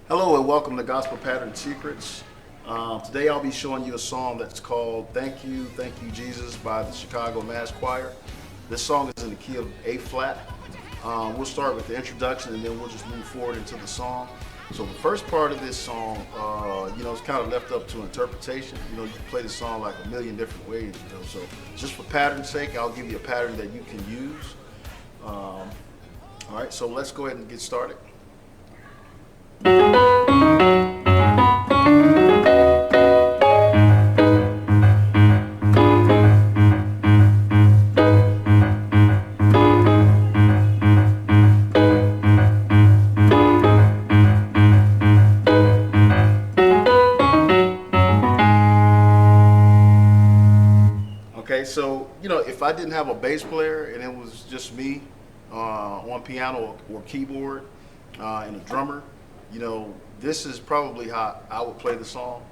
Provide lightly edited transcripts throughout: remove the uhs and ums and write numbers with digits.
Hello and welcome to Gospel Pattern Secrets. Today I'll be showing you a song that's called Thank You, Jesus by the Chicago Mass Choir. This song is in the key of A flat. We'll start with the introduction and then we'll just move forward into the song. So the first part of this song, it's kind of left up to interpretation. You can play the song like a million different ways. So just for pattern's sake, I'll give you a pattern that you can use. All right, so let's go ahead and get started. Okay, so if I didn't have a bass player and it was just me on piano or keyboard and a drummer, this is probably how I would play the song.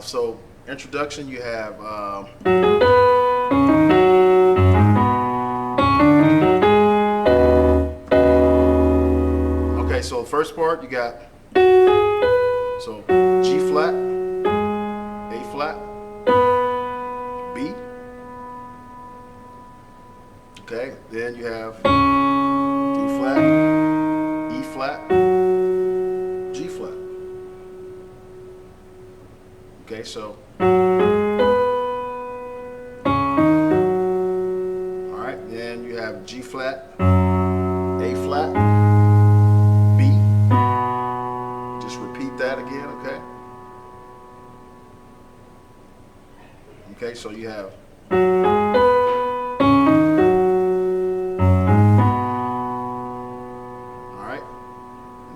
So introduction, you have okay. So the first part you got so G flat, A flat, B. Okay, then you have D flat, E flat, G flat. Okay, so all right, then you have G flat, A flat, B. Just repeat that again, okay? Okay, so you have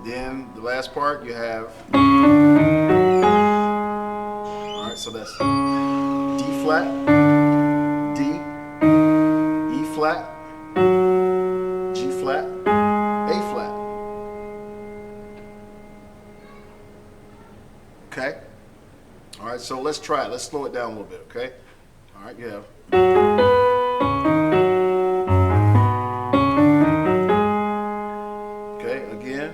then the last part you have, all right, so that's D flat, D, E flat, G flat, A flat. Okay? All right, so let's try it. Let's slow it down a little bit, okay? All right, you have. Okay, again.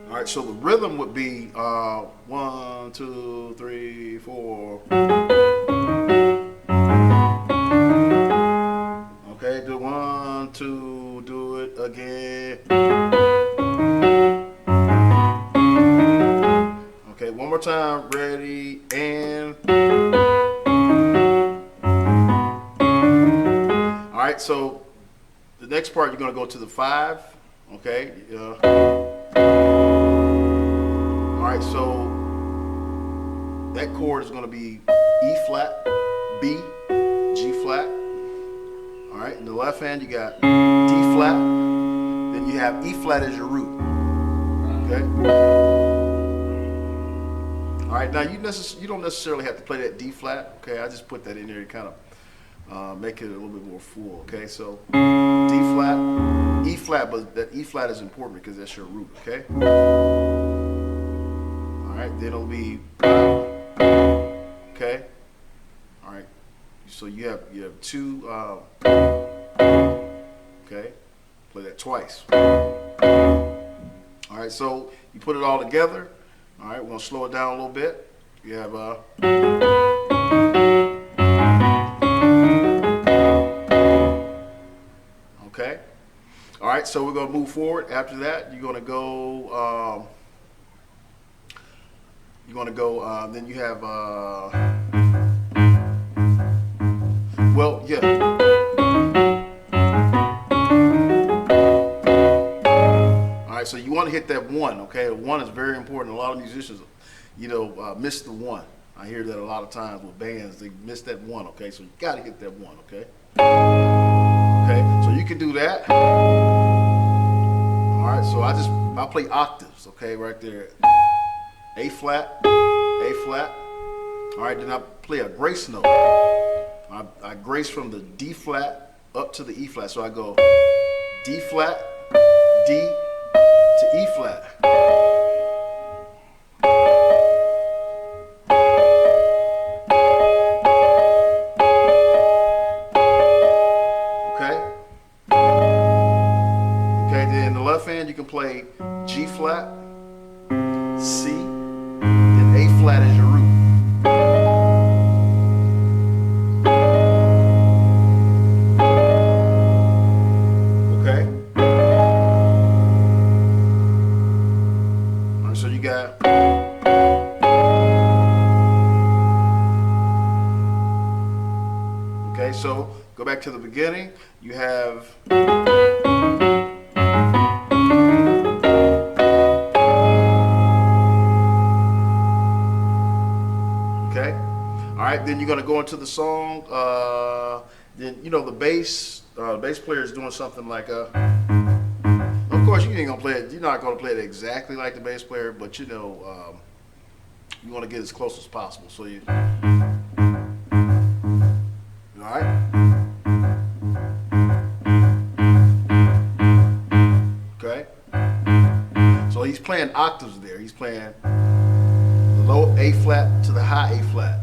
All right, so the rhythm would be 1, 2, 3, 4. Okay, do 1, 2, do it again. Okay, one more time. Ready and. All right, so the next part you're gonna go to the 5. Okay. All right, so that chord is going to be E flat, B, G flat. All right, in the left hand you got D flat, then you have E flat as your root. Okay. All right, now you don't necessarily have to play that D flat. Okay, I just put that in there to kind of make it a little bit more full. Okay, so D flat, E flat, but that E flat is important because that's your root. Okay. All right, then it'll be okay. All right, so you have 2. Okay, play that twice. All right, so you put it all together. All right, we're gonna slow it down a little bit. You have okay. All right, so we're gonna move forward. After that, you're gonna go. Then you have, well, yeah. All right, so you want to hit that 1, okay? The 1 is very important. A lot of musicians, miss the 1. I hear that a lot of times with bands, they miss that 1, okay? So you got to hit that 1, okay? Okay, so you can do that. All right, so I'll play octaves, okay, right there. A flat, A flat. All right, then I play a grace note. I grace from the D flat up to the E flat. So I go D flat, D to E flat. so go back to the beginning. You have okay. All right, then you're gonna go into the song. Then you know the bass player is doing something like a. Of course, you ain't gonna play it. You're not gonna play it exactly like the bass player, but you know you want to get as close as possible. So you. All right. Okay. So he's playing octaves there. He's playing the low A flat to the high A flat.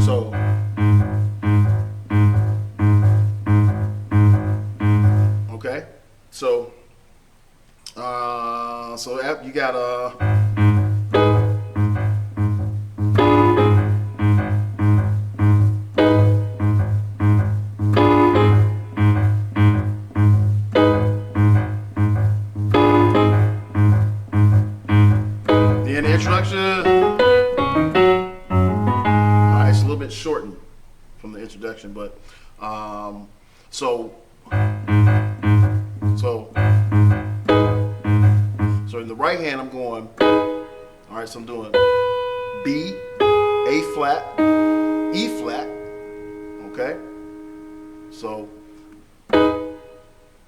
So okay. So you got introduction. It's a little bit shortened from the introduction, but so in the right hand I'm going. All right, so I'm doing B, A flat, E flat. Okay, so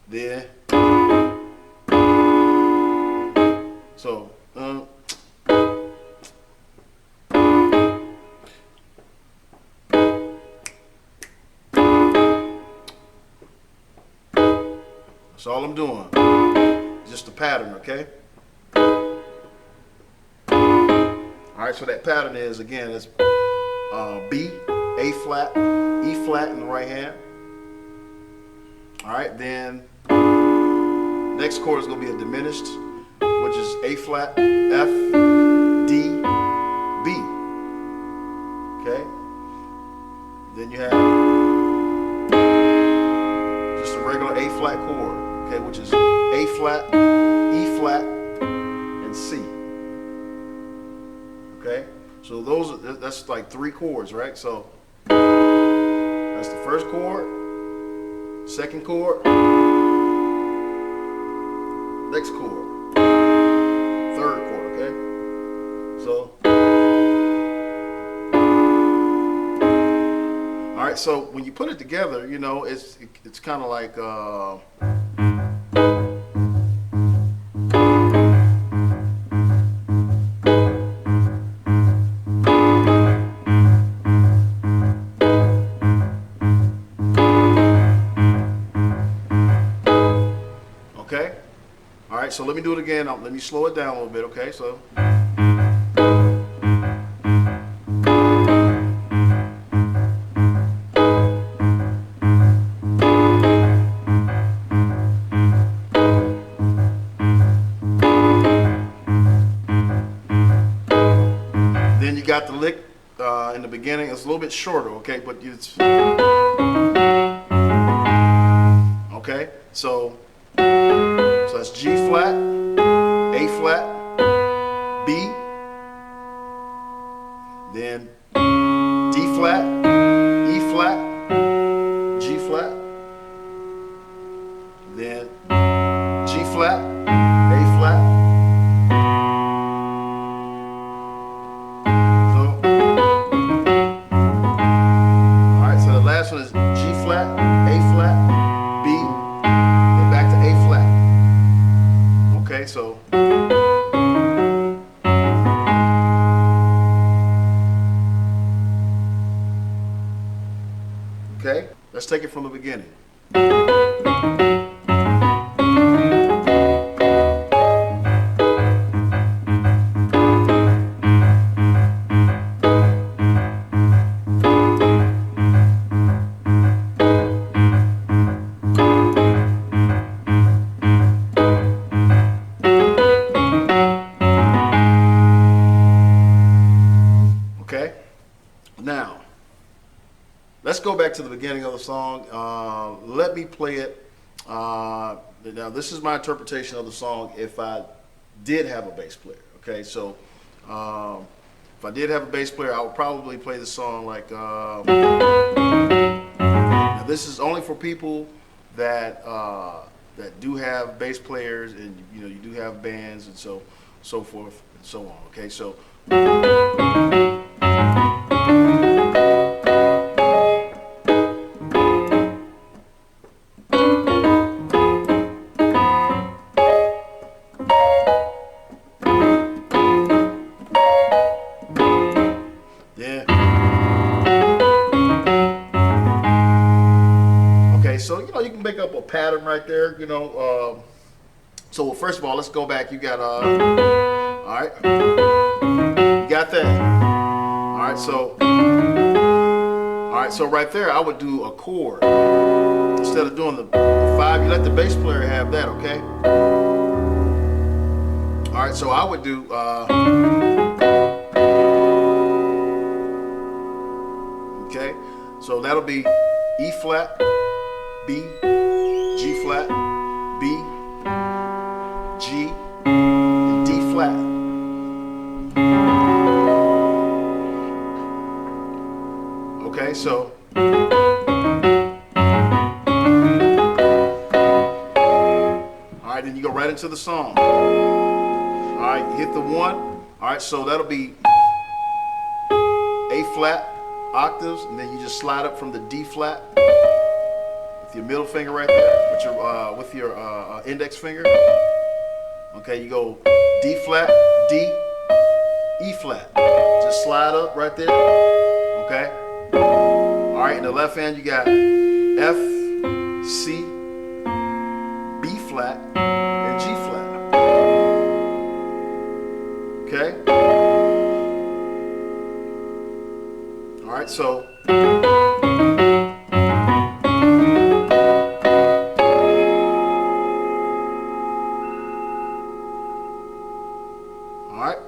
then so. That's all I'm doing. Just a pattern, okay? All right, so that pattern is, again, it's B, A flat, E flat in the right hand. All right, then next chord is going to be a diminished, which is A flat, F, D, B. Okay? Then you have just a regular A flat chord, okay, which is A flat, E flat, and C. Okay, so that's like 3 chords, right? So that's the first chord, second chord, next chord, third chord. Okay, so all right. So when you put it together, you know, it's kind of like. Okay. All right. So let me do it again. Let me slow it down a little bit. Okay. So. Got the lick in the beginning. It's a little bit shorter, okay, but it's okay. So that's G flat, A flat, B, then D flat, E flat, G flat, then G flat, A flat. Last one is G flat, A flat, B, then back to A flat. Okay, so okay, let's take it from the beginning. Okay, now let's go back to the beginning of the song. Let me play it. Now this is my interpretation of the song if I did have a bass player. Okay, so If I did have a bass player, I would probably play the song like. Now this is only for people that that do have bass players, and you know you do have bands, and so forth and so on. Okay, so. Yeah. Okay, so you know you can make up a pattern right there. You know, so first of all, let's go back. You got all right. You got that. All right. So right there, I would do a chord instead of doing the 5. You let the bass player have that. Okay. All right. So I would do. Okay, so that'll be E flat, B, G flat, B, G, and D flat. Okay, so all right, then you go right into the song. All right, you hit the 1. All right, so that'll be A flat octaves, and then you just slide up from the D flat with your middle finger right there, with your index finger. Okay, you go D flat, D, E flat. Just slide up right there. Okay. All right, in the left hand you got F, C, B flat, and G flat. Okay. All right, so all right,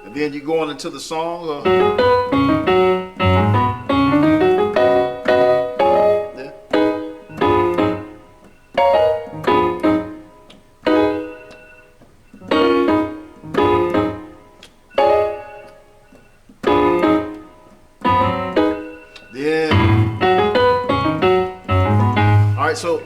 and then you go on into the song. Yeah. All right, so